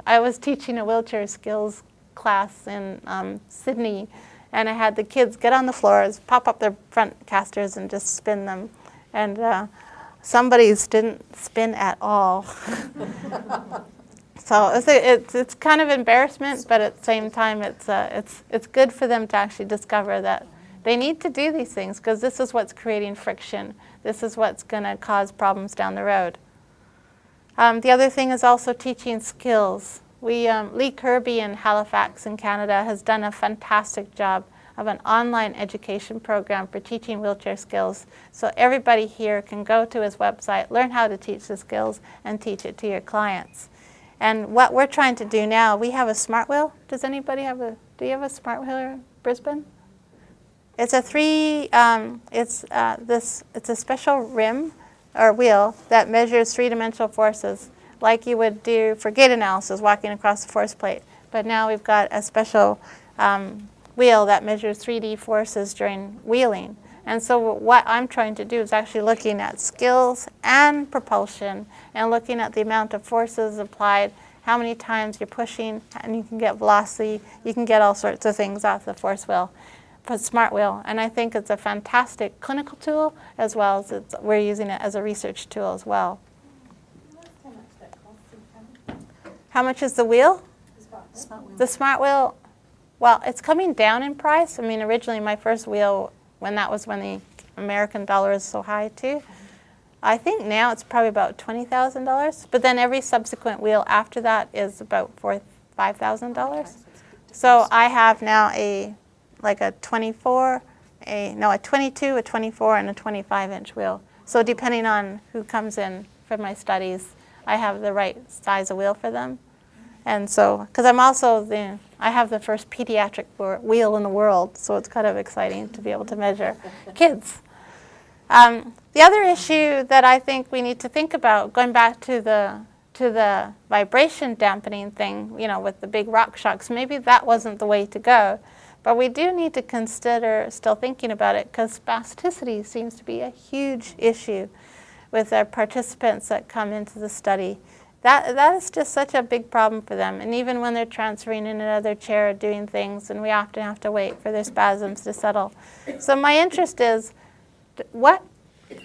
I was teaching a wheelchair skills class in Sydney, and I had the kids get on the floors, pop up their front casters, and just spin them. And somebody's didn't spin at all. So it's kind of embarrassment, but at the same time, it's good for them to actually discover that they need to do these things, because this is what's creating friction. This is what's going to cause problems down the road. The other thing is also teaching skills. Lee Kirby in Halifax in Canada has done a fantastic job of an online education program for teaching wheelchair skills. So everybody here can go to his website, learn how to teach the skills, and teach it to your clients. And what we're trying to do now, we have a smart wheel. Does anybody have do you have a smart wheel in Brisbane? It's a it's a special rim or wheel that measures three-dimensional forces, like you would do for gait analysis, walking across the force plate. But now we've got a special wheel that measures 3D forces during wheeling. And so what I'm trying to do is actually looking at skills and propulsion, and looking at the amount of forces applied, how many times you're pushing, and you can get velocity, you can get all sorts of things off the force wheel. Smart wheel, and I think it's a fantastic clinical tool, as well as we're using it as a research tool as well. How much is the wheel? The smart wheel, well, it's coming down in price. I mean, originally my first wheel, when the American dollar is so high too, I think now it's probably about $20,000. But then every subsequent wheel after that is about $5,000. So I have now a 22, a 24, and a 25-inch wheel. So depending on who comes in for my studies, I have the right size of wheel for them. And so, because I'm also I have the first pediatric wheel in the world, so it's kind of exciting to be able to measure kids. The other issue that I think we need to think about, going back to the vibration dampening thing, with the big rock shocks, maybe that wasn't the way to go. But we do need to consider still thinking about it, because spasticity seems to be a huge issue with our participants that come into the study. That is just such a big problem for them. And even when they're transferring in another chair or doing things, and we often have to wait for their spasms to settle. So my interest is, what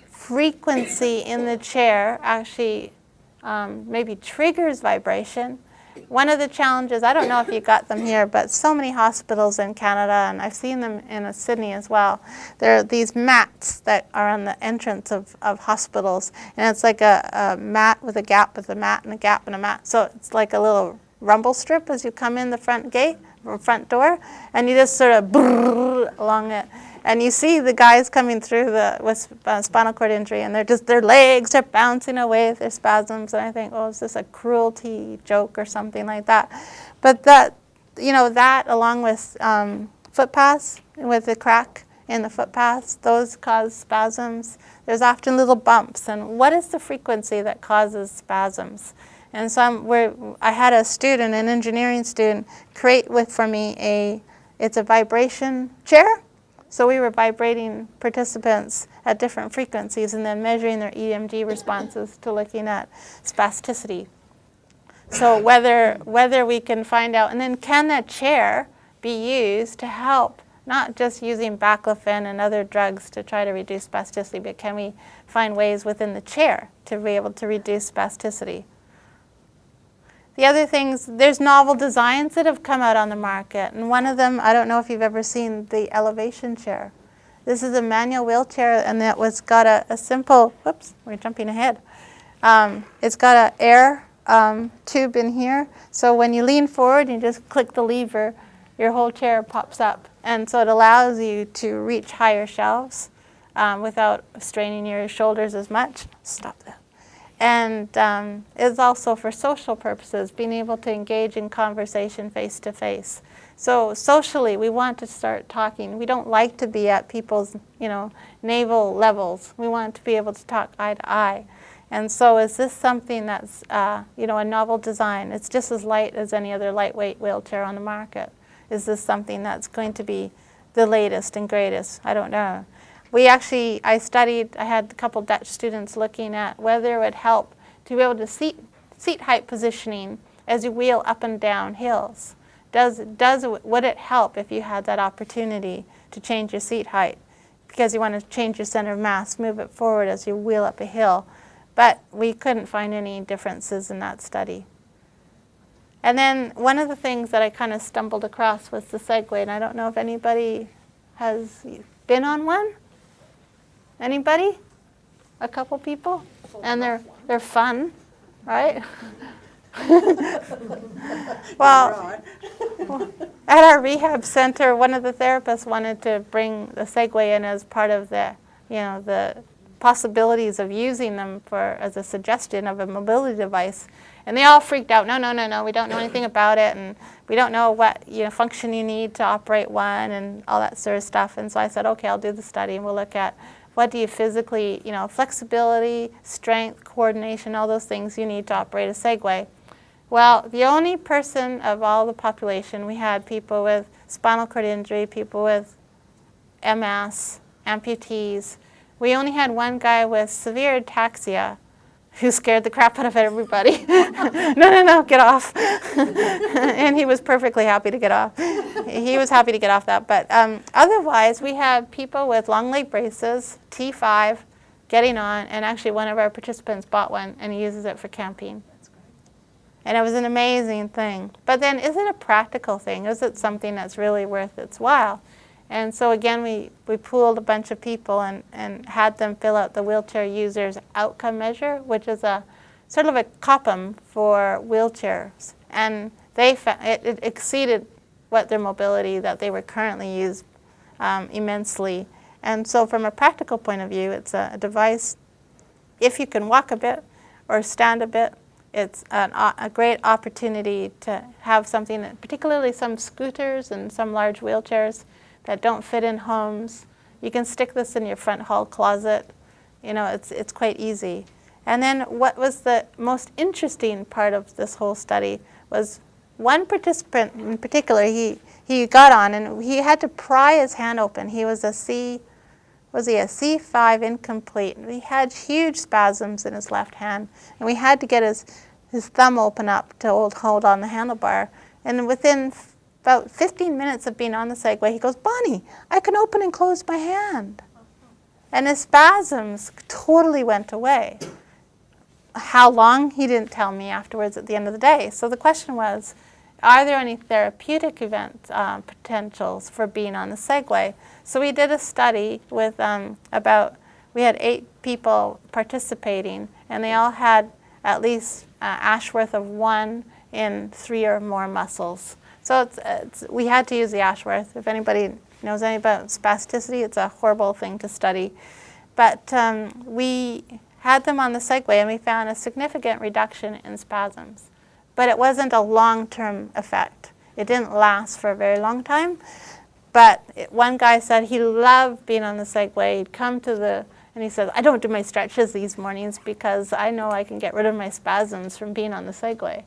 frequency in the chair actually maybe triggers vibration? One of the challenges, I don't know if you got them here, but so many hospitals in Canada, and I've seen them in Sydney as well, there are these mats that are on the entrance of hospitals, and it's like a mat with a gap with a mat and a gap and a mat. So it's like a little rumble strip as you come in the front gate, or front door, and you just sort of brrr along it. And you see the guys coming through with spinal cord injury, and their legs are bouncing away with their spasms. And I think, oh, is this a cruelty joke or something like that? But that along with foot paths, with the crack in the foot paths, those cause spasms. There's often little bumps. And what is the frequency that causes spasms? And so I had a student, an engineering student, create for me it's a vibration chair. So we were vibrating participants at different frequencies and then measuring their EMG responses to looking at spasticity. So whether we can find out, and then can that chair be used to help, not just using baclofen and other drugs to try to reduce spasticity, but can we find ways within the chair to be able to reduce spasticity? The other things, there's novel designs that have come out on the market, and one of them, I don't know if you've ever seen the elevation chair. This is a manual wheelchair, and it's got a simple, whoops, we're jumping ahead. It's got an air tube in here, so when you lean forward and you just click the lever, your whole chair pops up, and so it allows you to reach higher shelves without straining your shoulders as much. Stop that. And it's also for social purposes, being able to engage in conversation face-to-face. So socially, we want to start talking. We don't like to be at people's, navel levels. We want to be able to talk eye to eye. And so is this something that's, a novel design? It's just as light as any other lightweight wheelchair on the market. Is this something that's going to be the latest and greatest? I don't know. I had a couple Dutch students looking at whether it would help to be able to seat height positioning as you wheel up and down hills? Would it help if you had that opportunity to change your seat height because you want to change your center of mass, move it forward as you wheel up a hill? But we couldn't find any differences in that study. And then one of the things that I kind of stumbled across was the Segway, and I don't know if anybody has been on one. Anybody? A couple people? And they're fun, right? Well, at our rehab center, one of the therapists wanted to bring the Segway in as part of the, the possibilities of using them as a suggestion of a mobility device. And they all freaked out. No, we don't know anything about it, and we don't know what function you need to operate one and all that sort of stuff. And so I said, okay, I'll do the study, and we'll look at what do you physically, flexibility, strength, coordination, all those things you need to operate a Segway. Well, the only person of all the population, we had people with spinal cord injury, people with MS, amputees. We only had one guy with severe ataxia who scared the crap out of everybody. No, get off. And he was perfectly happy to get off. He was happy to get off that. But otherwise, we had people with long leg braces, T5, getting on, and actually one of our participants bought one, and he uses it for camping. That's great. And it was an amazing thing. But then, is it a practical thing? Is it something that's really worth its while? And so again, we pooled a bunch of people and had them fill out the wheelchair users outcome measure, which is a sort of a COPM for wheelchairs. And it exceeded what their mobility that they were currently used immensely. And so from a practical point of view, it's a device, if you can walk a bit or stand a bit, it's a great opportunity to have something, particularly some scooters and some large wheelchairs that don't fit in homes. You can stick this in your front hall closet. It's quite easy. And then what was the most interesting part of this whole study was one participant in particular, he got on and he had to pry his hand open. He was a C5 incomplete. He had huge spasms in his left hand, and we had to get his thumb open up to hold on the handlebar. And within about 15 minutes of being on the Segway, he goes, "Bonnie, I can open and close my hand." And his spasms totally went away. How long? He didn't tell me afterwards at the end of the day. So the question was, are there any therapeutic potentials for being on the Segway? So we did a study with we had 8 people participating, and they all had at least Ashworth of 1 in 3 or more muscles. So we had to use the Ashworth. If anybody knows anything about spasticity, it's a horrible thing to study. But we had them on the Segway, and we found a significant reduction in spasms. But it wasn't a long-term effect. It didn't last for a very long time. But one guy said he loved being on the Segway. He'd come and he said, "I don't do my stretches these mornings because I know I can get rid of my spasms from being on the Segway,"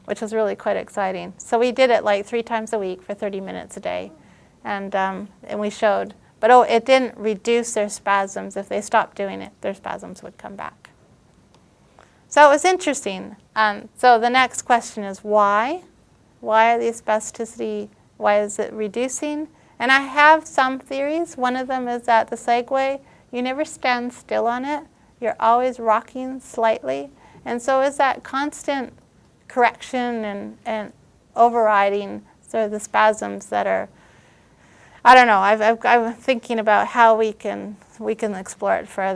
which was really quite exciting. So we did it like 3 times a week for 30 minutes a day. And we showed, but it didn't reduce their spasms. If they stopped doing it, their spasms would come back. So it was interesting. So the next question is why? Why are these spasticity, why is it reducing? And I have some theories. One of them is that the Segway, you never stand still on it. You're always rocking slightly. And so is that constant correction and overriding sort of the spasms that are, I don't know, I'm thinking about how we can explore it further.